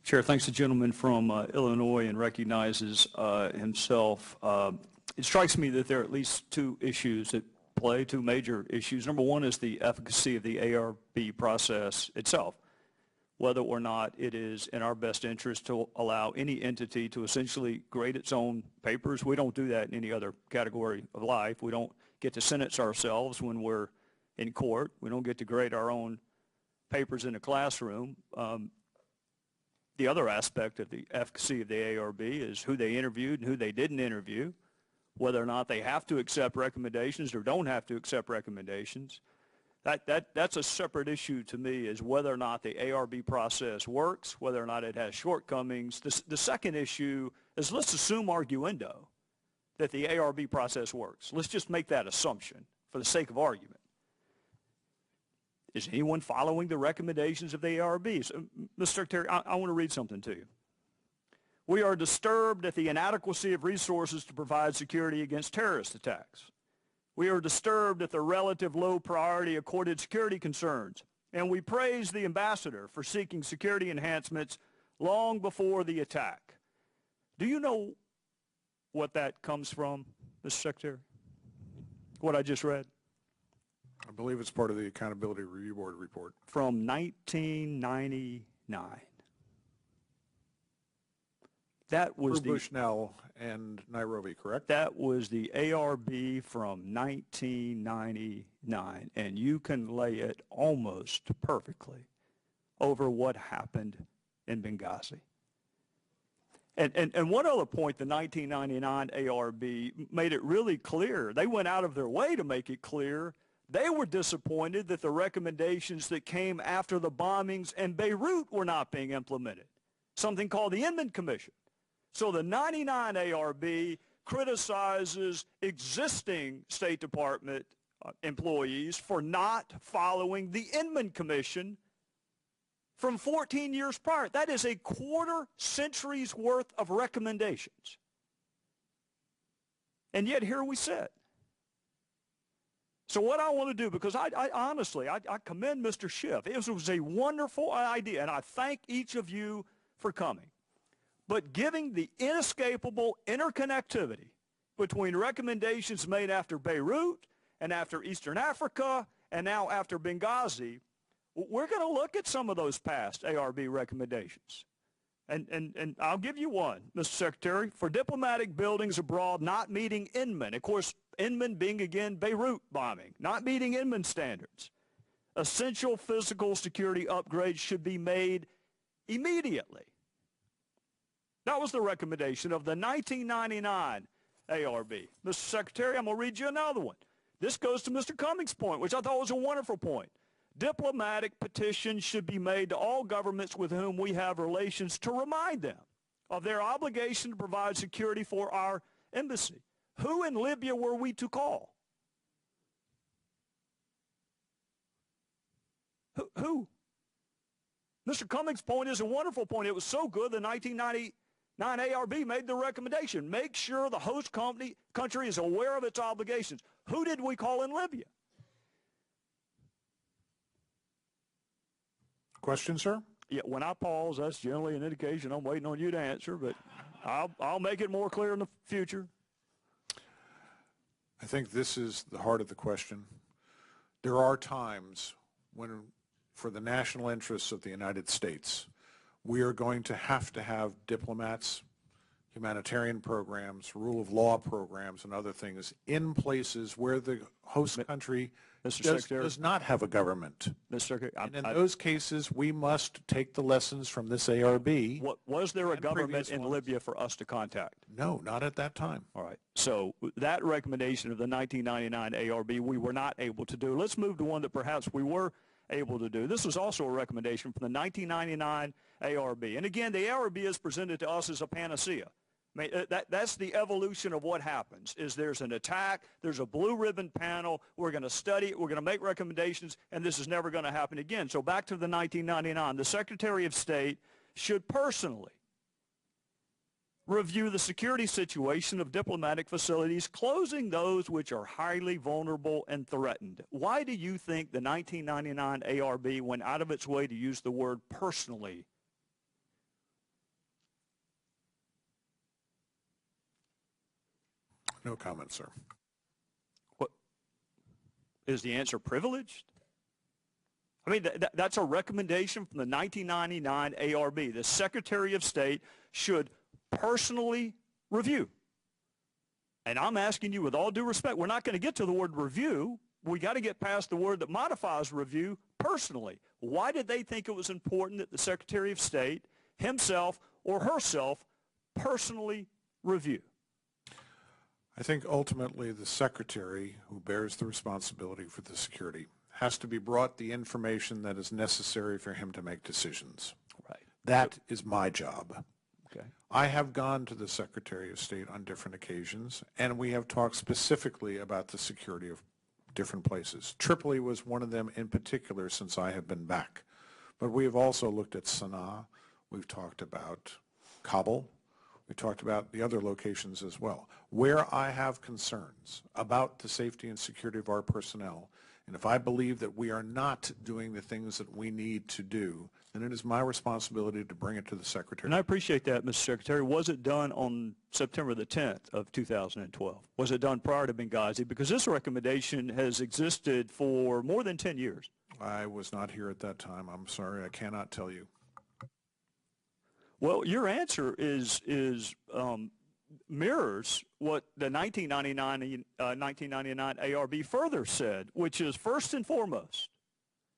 Chair, thanks the gentleman from Illinois and recognizes himself. It strikes me that there are at least two issues at play, two major issues. Number one is the efficacy of the ARB process itself, whether or not it is in our best interest to allow any entity to essentially grade its own papers. We don't do that in any other category of life. We don't get to sentence ourselves when we're in court. We don't get to grade our own papers in a classroom. The other aspect of the efficacy of the ARB is who they interviewed and who they didn't interview, whether or not they have to accept recommendations or don't have to accept recommendations. That's a separate issue to me, is whether or not the ARB process works, whether or not it has shortcomings. The second issue is, let's assume arguendo that the ARB process works. Let's just make that assumption for the sake of argument. Is anyone following the recommendations of the ARB? So, Mr. Secretary, I want to read something to you. We are disturbed at the inadequacy of resources to provide security against terrorist attacks. We are disturbed at the relative low priority accorded security concerns, and we praise the ambassador for seeking security enhancements long before the attack. Do you know what that comes from, Mr. Secretary? What I just read? I believe it's part of the Accountability Review Board report. From 1999. That was Bushnell and Nairobi, correct? That was the ARB from 1999, and you can lay it almost perfectly over what happened in Benghazi. And one other point, the 1999 ARB made it really clear. They went out of their way to make it clear. They were disappointed that the recommendations that came after the bombings in Beirut were not being implemented, something called the Inman Commission. So the 99 ARB criticizes existing State Department employees for not following the Inman Commission from 14 years prior. That is a quarter century's worth of recommendations. And yet here we sit. So what I want to do, because I honestly commend Mr. Schiff. It was a wonderful idea, and I thank each of you for coming. But giving the inescapable interconnectivity between recommendations made after Beirut and after Eastern Africa and now after Benghazi, we're going to look at some of those past ARB recommendations. And I'll give you one, Mr. Secretary. For diplomatic buildings abroad not meeting Inman, of course, Inman being, again, Beirut bombing, not meeting Inman standards, essential physical security upgrades should be made immediately. That was the recommendation of the 1999 ARB. Mr. Secretary, I'm going to read you another one. This goes to Mr. Cummings' point, which I thought was a wonderful point. Diplomatic petitions should be made to all governments with whom we have relations to remind them of their obligation to provide security for our embassy. Who in Libya were we to call? Who? Mr. Cummings' point is a wonderful point. It was so good the 1999 ARB made the recommendation. Make sure the host country is aware of its obligations. Who did we call in Libya? Question, sir? Yeah, when I pause, that's generally an indication I'm waiting on you to answer, but I'll make it more clear in the future. I think this is the heart of the question. There are times when, for the national interests of the United States, we are going to have diplomats, humanitarian programs, rule of law programs, and other things in places where the host country does not have a government. Mr. Secretary, and in those cases, we must take the lessons from this ARB. Was there a government in Libya for us to contact? No, not at that time. All right. So that recommendation of the 1999 ARB, we were not able to do. Let's move to one that perhaps we were able to do. This was also a recommendation from the 1999 ARB. And again, the ARB is presented to us as a panacea. I mean, that's the evolution of what happens, is there's an attack, there's a blue ribbon panel, we're going to study it, we're going to make recommendations, and this is never going to happen again. So back to the 1999, the Secretary of State should personally review the security situation of diplomatic facilities, closing those which are highly vulnerable and threatened. Why do you think the 1999 ARB went out of its way to use the word personally No comment, sir. What is the answer? Privileged? I mean, that's a recommendation from the 1999 ARB. The Secretary of State should personally review. And I'm asking you with all due respect, we're not going to get to the word review. We got to get past the word that modifies review, personally. Why did they think it was important that the Secretary of State himself or herself personally review? I think ultimately the Secretary, who bears the responsibility for the security, has to be brought the information that is necessary for him to make decisions. Right. That is my job. Okay. I have gone to the Secretary of State on different occasions, and we have talked specifically about the security of different places. Tripoli was one of them in particular since I have been back. But we have also looked at Sana'a. We've talked about Kabul. We talked about the other locations as well. Where I have concerns about the safety and security of our personnel, and if I believe that we are not doing the things that we need to do, then it is my responsibility to bring it to the Secretary. And I appreciate that, Mr. Secretary. Was it done on September the 10th of 2012? Was it done prior to Benghazi? Because this recommendation has existed for more than 10 years. I was not here at that time. I'm sorry. I cannot tell you. Well, your answer mirrors what the 1999 ARB further said, which is, first and foremost,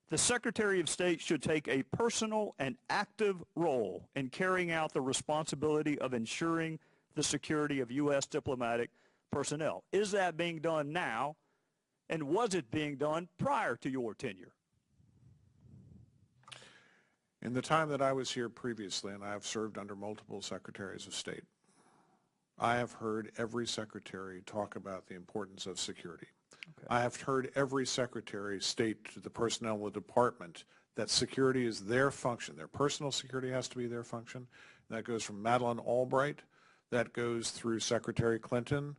the Secretary of State should take a personal and active role in carrying out the responsibility of ensuring the security of U.S. diplomatic personnel. Is that being done now, and was it being done prior to your tenure? In the time that I was here previously, and I have served under multiple Secretaries of State, I have heard every secretary talk about the importance of security. Okay. I have heard every secretary state to the personnel of the department that security is their function. Their personal security has to be their function. That goes from Madeleine Albright, that goes through Secretary Clinton,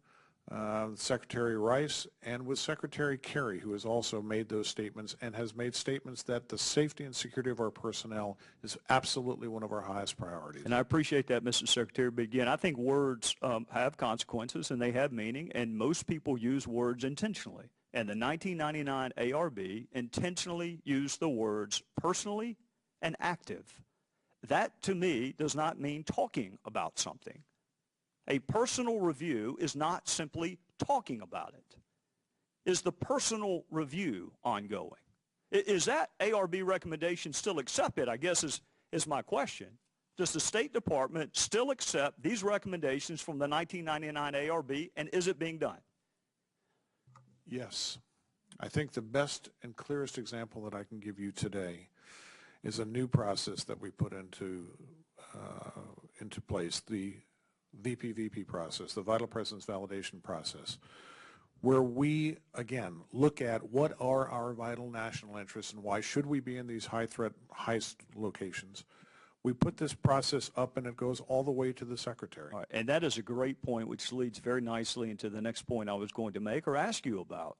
Secretary Rice, and with Secretary Kerry, who has also made those statements and has made statements that the safety and security of our personnel is absolutely one of our highest priorities. And I appreciate that, Mr. Secretary. But again, I think words have consequences and they have meaning, and most people use words intentionally. And the 1999 ARB intentionally used the words personally and active. That, to me, does not mean talking about something. A personal review is not simply talking about it. Is the personal review ongoing? Is that ARB recommendation still accepted, I guess is my question. Does the State Department still accept these recommendations from the 1999 ARB, and is it being done? Yes. I think the best and clearest example that I can give you today is a new process that we put into place, the VPVP process, the Vital Presence Validation process, where we, again, look at what are our vital national interests and why should we be in these high-threat, high locations. We put this process up, and it goes all the way to the Secretary. All right, and that is a great point, which leads very nicely into the next point I was going to make or ask you about.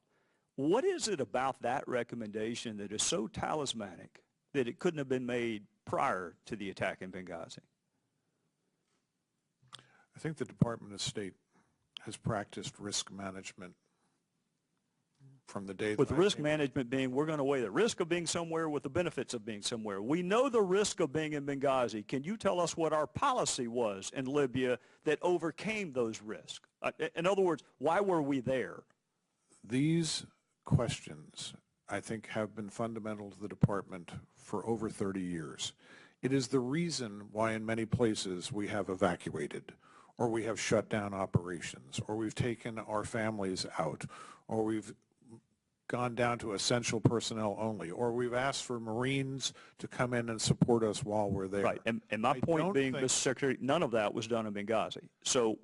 What is it about that recommendation that is so talismanic that it couldn't have been made prior to the attack in Benghazi? I think the Department of State has practiced risk management from the day that with risk management being, we're going to weigh the risk of being somewhere with the benefits of being somewhere. We know the risk of being in Benghazi. Can you tell us what our policy was in Libya that overcame those risks? In other words, why were we there? These questions, I think, have been fundamental to the department for over 30 years. It is the reason why in many places we have evacuated, or we have shut down operations, or we've taken our families out, or we've gone down to essential personnel only, or we've asked for Marines to come in and support us while we're there. Right, and my point being, Mr. Secretary, none of that was done in Benghazi. So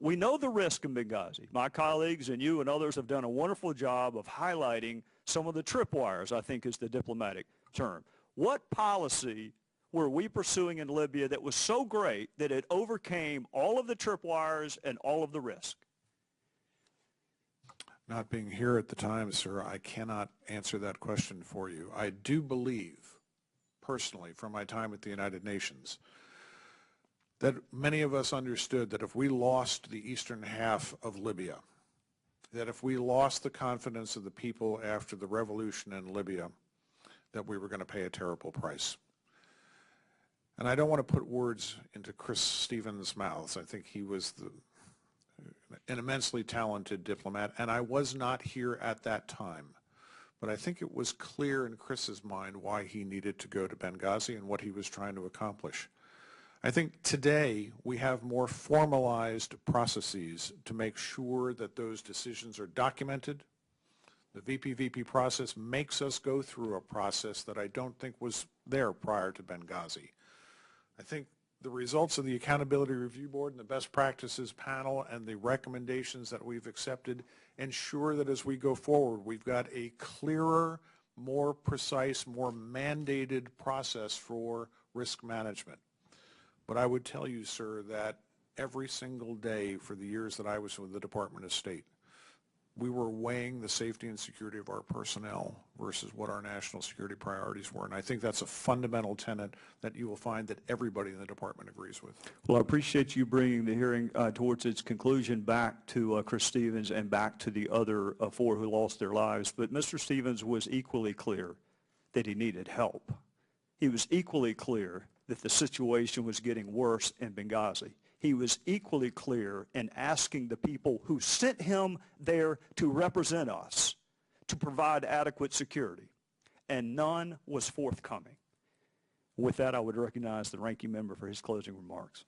we know the risk in Benghazi. My colleagues and you and others have done a wonderful job of highlighting some of the tripwires, I think is the diplomatic term. What policy were we pursuing in Libya that was so great that it overcame all of the tripwires and all of the risk? Not being here at the time, sir, I cannot answer that question for you. I do believe, personally, from my time at the United Nations, that many of us understood that if we lost the eastern half of Libya, that if we lost the confidence of the people after the revolution in Libya, that we were going to pay a terrible price. And I don't want to put words into Chris Stevens' mouths. I think he was an immensely talented diplomat, and I was not here at that time. But I think it was clear in Chris's mind why he needed to go to Benghazi and what he was trying to accomplish. I think today we have more formalized processes to make sure that those decisions are documented. The VP-VP process makes us go through a process that I don't think was there prior to Benghazi. I think the results of the Accountability Review Board and the Best Practices Panel and the recommendations that we've accepted ensure that as we go forward, we've got a clearer, more precise, more mandated process for risk management. But I would tell you, sir, that every single day for the years that I was with the Department of State, we were weighing the safety and security of our personnel versus what our national security priorities were. And I think that's a fundamental tenet that you will find that everybody in the department agrees with. Well, I appreciate you bringing the hearing towards its conclusion back to Chris Stevens and back to the other four who lost their lives. But Mr. Stevens was equally clear that he needed help. He was equally clear that the situation was getting worse in Benghazi. He was equally clear in asking the people who sent him there to represent us to provide adequate security, and none was forthcoming. With that, I would recognize the ranking member for his closing remarks.